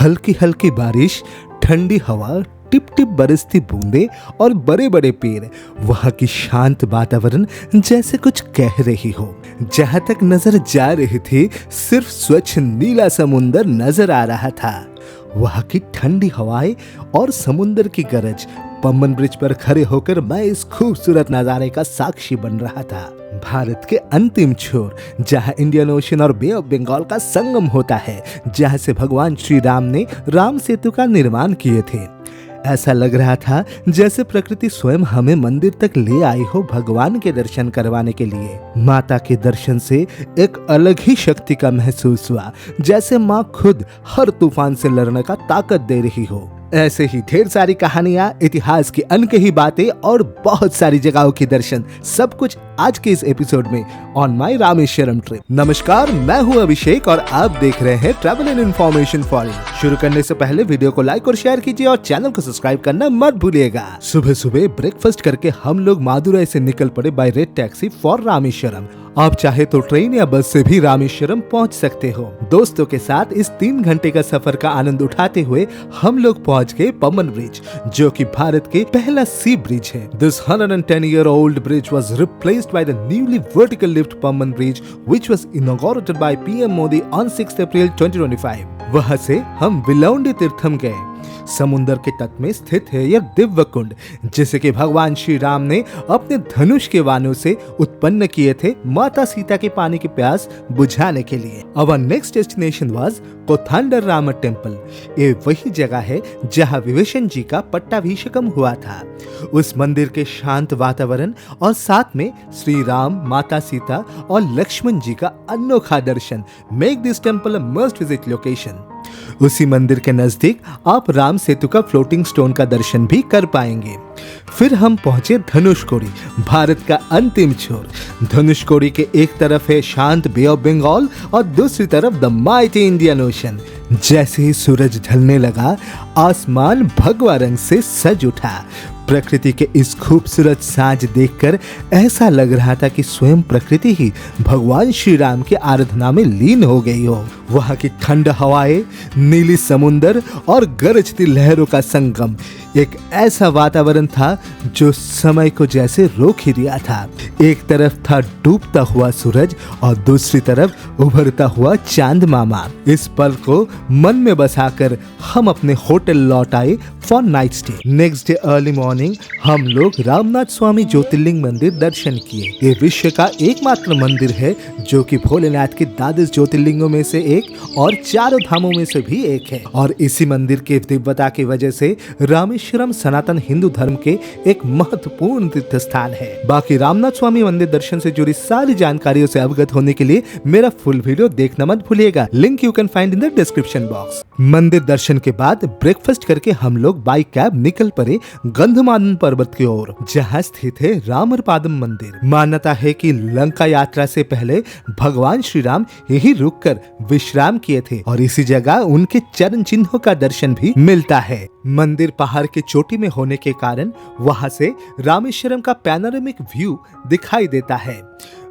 हल्की हल्की बारिश, ठंडी हवा, टिप टिप बरसती बूंदे और बड़े बड़े पेड़, वहाँ की शांत वातावरण जैसे कुछ कह रही हो। जहाँ तक नजर जा रही थी सिर्फ स्वच्छ नीला समुंदर नजर आ रहा था। वहाँ की ठंडी हवाएं और समुंदर की गरज, पम्बन ब्रिज पर खड़े होकर मैं इस खूबसूरत नजारे का साक्षी बन रहा था। भारत के अंतिम छोर, जहाँ इंडियन ओशन और बे ऑफ बंगाल का संगम होता है, जहाँ से भगवान श्री राम ने राम सेतु का निर्माण किए थे। ऐसा लग रहा था जैसे प्रकृति स्वयं हमें मंदिर तक ले आई हो भगवान के दर्शन करवाने के लिए। माता के दर्शन से एक अलग ही शक्ति का महसूस हुआ, जैसे माँ खुद हर तूफान से लड़ने का ताकत दे रही हो। ऐसे ही ढेर सारी कहानियां, इतिहास की अनकही बातें और बहुत सारी जगहों के दर्शन, सब कुछ आज के इस एपिसोड में ऑन माई रामेश्वरम ट्रिप। नमस्कार, मैं हूं अभिषेक और आप देख रहे हैं travel and information for you. शुरू करने से पहले वीडियो को लाइक और शेयर कीजिए और चैनल को सब्सक्राइब करना मत भूलिएगा। सुबह सुबह ब्रेकफास्ट करके हम लोग मादुराई से निकल पड़े by red taxi for Rameswaram. आप चाहे तो ट्रेन या बस से भी रामेश्वरम पहुंच सकते हो। दोस्तों के साथ इस 3 घंटे का सफर का आनंद उठाते हुए हम लोग पहुंच गए पम्बन ब्रिज, जो कि भारत के पहला सी ब्रिज है। This 110-year-old bridge was replaced by the newly vertical lift Pamban Bridge, which was inaugurated by PM Modi on 6 April 2025। वहाँ से हम विलौंडी तीर्थम गए। समुन्दर के तट में स्थित है यह दिव्य कुंड, जिसे कि भगवान श्री राम ने अपने धनुष के बाणों से उत्पन्न किए थे माता सीता के पानी की प्यास बुझाने के लिए। Our next destination was Kothandar Ram temple. ये वही जगह है जहाँ विभीषण जी का पट्टाभिषेकम हुआ था। उस मंदिर के शांत वातावरण और साथ में श्री राम, माता सीता और लक्ष्मण जी का अनोखा दर्शन make this temple a must visit location. उसी मंदिर के नजदीक आप राम सेतु का फ्लोटिंग स्टोन का दर्शन भी कर पाएंगे। फिर हम पहुंचे धनुषकोडी, भारत का अंतिम छोर। धनुषकोडी के एक तरफ है शांत बे ऑफ बंगाल और दूसरी तरफ द माइटी इंडियन ओशन। जैसे ही सूरज ढलने लगा, आसमान भगवा रंग से सज उठा। प्रकृति के इस खूबसूरत साँझ देखकर ऐसा लग रहा था कि स्वयं प्रकृति ही भगवान श्री राम के आराधना में लीन हो गई हो। वहाँ की ठंड हवाएं, नीली समुंदर और गरजती लहरों का संगम, एक ऐसा वातावरण था जो समय को जैसे रोक ही दिया था। एक तरफ था डूबता हुआ सूरज और दूसरी तरफ उभरता हुआ चांद मामा। इस पल को मन में बसाकर हम अपने होटल लौट आए for night stay. Next day early morning हम लोग रामनाथ स्वामी ज्योतिर्लिंग मंदिर दर्शन किए। ये विश्व का एकमात्र मंदिर है जो कि भोलेनाथ के 12 ज्योतिर्लिंगों में से एक और 4 धामों में से भी एक है। और इसी मंदिर के दिव्यता की वजह से रामेश्वरम सनातन हिंदू धर्म के एक महत्वपूर्ण तीर्थ स्थान है। बाकी रामनाथ स्वामी मंदिर दर्शन से जुड़ी सारी जानकारियों से अवगत होने के लिए मेरा फुल वीडियो देखना मत भूलिएगा। Link you can find in the description box. मंदिर दर्शन के बाद ब्रेकफास्ट करके हम लोग बाई कैब निकल पड़े गंधमादन पर्वत की ओर, जहाँ स्थित है रामरपादम मंदिर। मान्यता है कि लंका यात्रा से पहले भगवान श्री राम यही रुककर विश्राम किए थे और इसी जगह उनके चरण चिन्हों का दर्शन भी मिलता है। मंदिर पहाड़ के चोटी में होने के कारण वहां से रामेश्वरम का पैनोरामिक व्यू दिखाई देता है।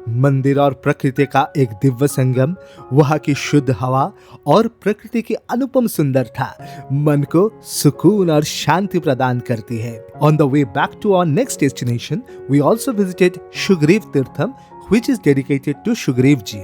मंदिर और प्रकृति का एक दिव्य संगम, वहाँ की शुद्ध हवा और प्रकृति की अनुपम सुंदरता मन को सुकून और शांति प्रदान करती है। On the way back to our next destination we also visited Sugreev Theertham, which is dedicated to Sugreev ji.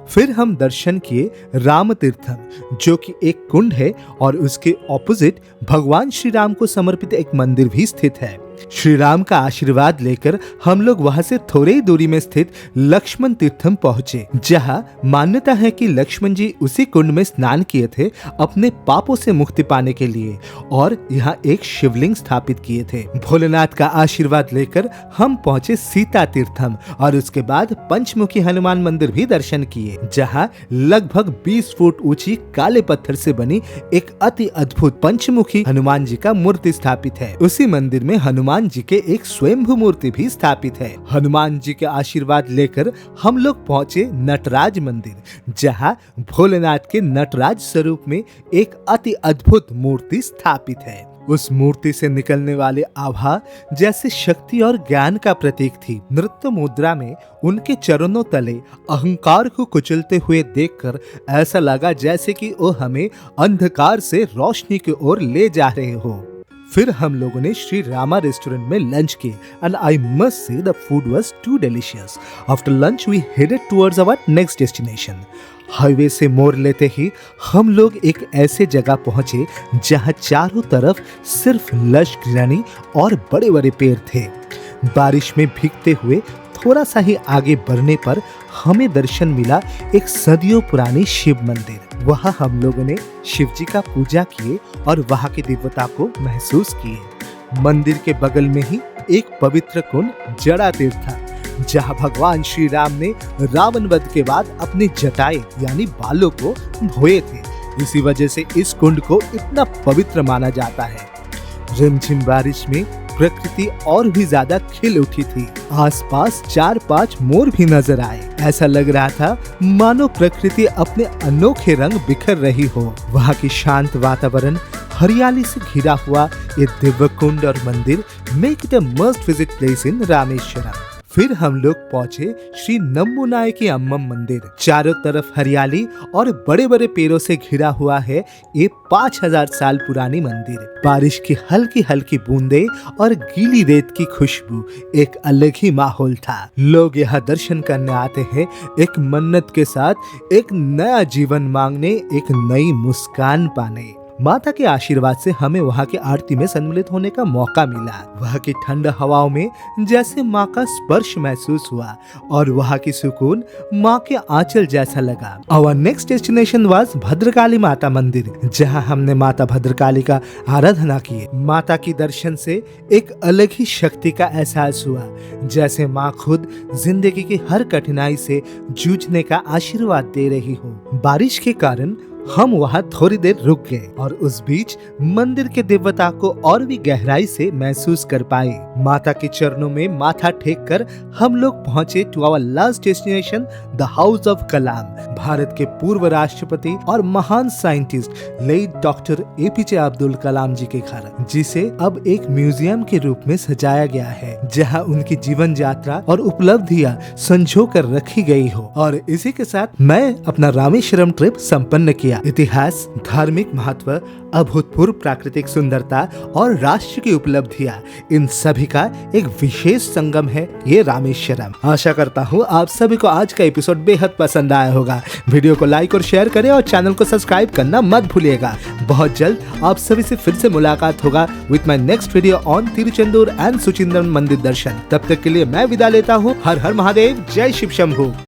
फिर हम दर्शन किए राम तीर्थम, जो कि एक कुंड है और उसके ऑपोजिट भगवान श्री राम को समर्पित एक मंदिर भी स्थित है। श्री राम का आशीर्वाद लेकर हम लोग वहां से थोड़ी ही दूरी में स्थित लक्ष्मण तीर्थम पहुंचे, जहां मान्यता है कि लक्ष्मण जी उसी कुंड में स्नान किए थे अपने पापों से मुक्ति पाने के लिए और यहाँ एक शिवलिंग स्थापित किए थे। भोलेनाथ का आशीर्वाद लेकर हम पहुंचे सीता तीर्थम और उसके बाद पंचमुखी हनुमान मंदिर भी दर्शन किए, जहाँ लगभग 20 फुट ऊंची काले पत्थर से बनी एक अति अद्भुत पंचमुखी हनुमान जी का मूर्ति स्थापित है। उसी मंदिर में हनुमान जी के एक स्वयंभू मूर्ति भी स्थापित है। हनुमान जी के आशीर्वाद लेकर हम लोग पहुंचे नटराज मंदिर, जहां भोलेनाथ के नटराज स्वरूप में एक अति अद्भुत मूर्ति स्थापित है। उस मूर्ति से निकलने वाली आभा जैसे शक्ति और ज्ञान का प्रतीक थी। नृत्य मुद्रा में उनके चरणों तले अहंकार को कुचलते हुए देखकर ऐसा लगा जैसे कि वो हमें अंधकार से रोशनी की ओर ले जा रहे हो। फिर हम लोगों ने श्री रामा रेस्टोरेंट में लंच किया and I must say the food was too delicious. After lunch we headed towards our next destination. Highway से मोड़ लेते ही हम लोग एक ऐसे जगह पहुंचे जहां चारों तरफ सिर्फ लश ग्रीनरी और बड़े बड़े पेड़ थे। बारिश में भीगते हुए थोड़ा सा ही आगे बढ़ने पर हमें दर्शन मिला एक सदियों पुरानी शिव मंदिर। वहां हम लोगों ने शिव जी का पूजा किए और वहां की दिव्यता को महसूस किए। मंदिर के बगल में ही एक पवित्र कुंड जड़ा तीर्थ था जहां भगवान श्री राम ने रावण वध के बाद अपने जटाएं यानी बालों को धोए थे। इसी वजह से इस कुंड को इतना पवित्र माना जाता है। रिमझिम बारिश में प्रकृति और भी ज्यादा खिल उठी थी। आसपास 4-5 मोर भी नजर आए। ऐसा लग रहा था मानो प्रकृति अपने अनोखे रंग बिखर रही हो। वहाँ की शांत वातावरण, हरियाली से घिरा हुआ ये दिव्य कुंड और मंदिर make it a must visit place in Rameswaram. फिर हम लोग पहुंचे श्री नम्बुनायकी अम्मम मंदिर। चारों तरफ हरियाली और बड़े बड़े पेड़ों से घिरा हुआ है ये 5000 साल पुरानी मंदिर। बारिश की हल्की हल्की बूंदे और गीली रेत की खुशबू एक अलग ही माहौल था। लोग यहाँ दर्शन करने आते हैं एक मन्नत के साथ, एक नया जीवन मांगने, एक नई मुस्कान पाने। माता के आशीर्वाद से हमें वहाँ की आरती में सम्मिलित होने का मौका मिला। वहाँ की ठंड हवाओं में जैसे माँ का स्पर्श महसूस हुआ और वहाँ की सुकून माँ के आंचल जैसा लगा। Our next destination was Bhadrakali माता मंदिर, जहाँ हमने माता भद्रकाली का आराधना की। माता की दर्शन से एक अलग ही शक्ति का एहसास हुआ, जैसे माँ खुद जिंदगी की हर कठिनाई से जूझने का आशीर्वाद दे रही हो। बारिश के कारण हम वहाँ थोड़ी देर रुक गए और उस बीच मंदिर के दिव्यता को और भी गहराई से महसूस कर पाए। माता के चरणों में माथा टेक कर हम लोग पहुँचे to our last destination the house of Kalam. Bharat के पूर्व राष्ट्रपति और महान scientist late doctor APJ Abdul Kalam ji के घर, जिसे अब एक म्यूजियम के रूप में सजाया गया है, जहाँ उनकी जीवन यात्रा और उपलब्धियां संजो कर रखी गई हो। और इसी के साथ मैं अपना रामेश्वरम ट्रिप संपन्न किया। इतिहास, धार्मिक महत्व, अभूतपूर्व प्राकृतिक सुंदरता और राष्ट्र की उपलब्धियां, इन सभी का एक विशेष संगम है ये रामेश्वरम। आशा करता हूँ आप सभी को आज का एपिसोड बेहद पसंद आया होगा। वीडियो को लाइक और शेयर करें और चैनल को सब्सक्राइब करना मत भूलिएगा। बहुत जल्द आप सभी से फिर से मुलाकात होगा with my next video on Tiruchendur and Suchindram मंदिर दर्शन। तब तक के लिए मैं विदा लेता हूँ। हर हर महादेव, जय शिव शंभू।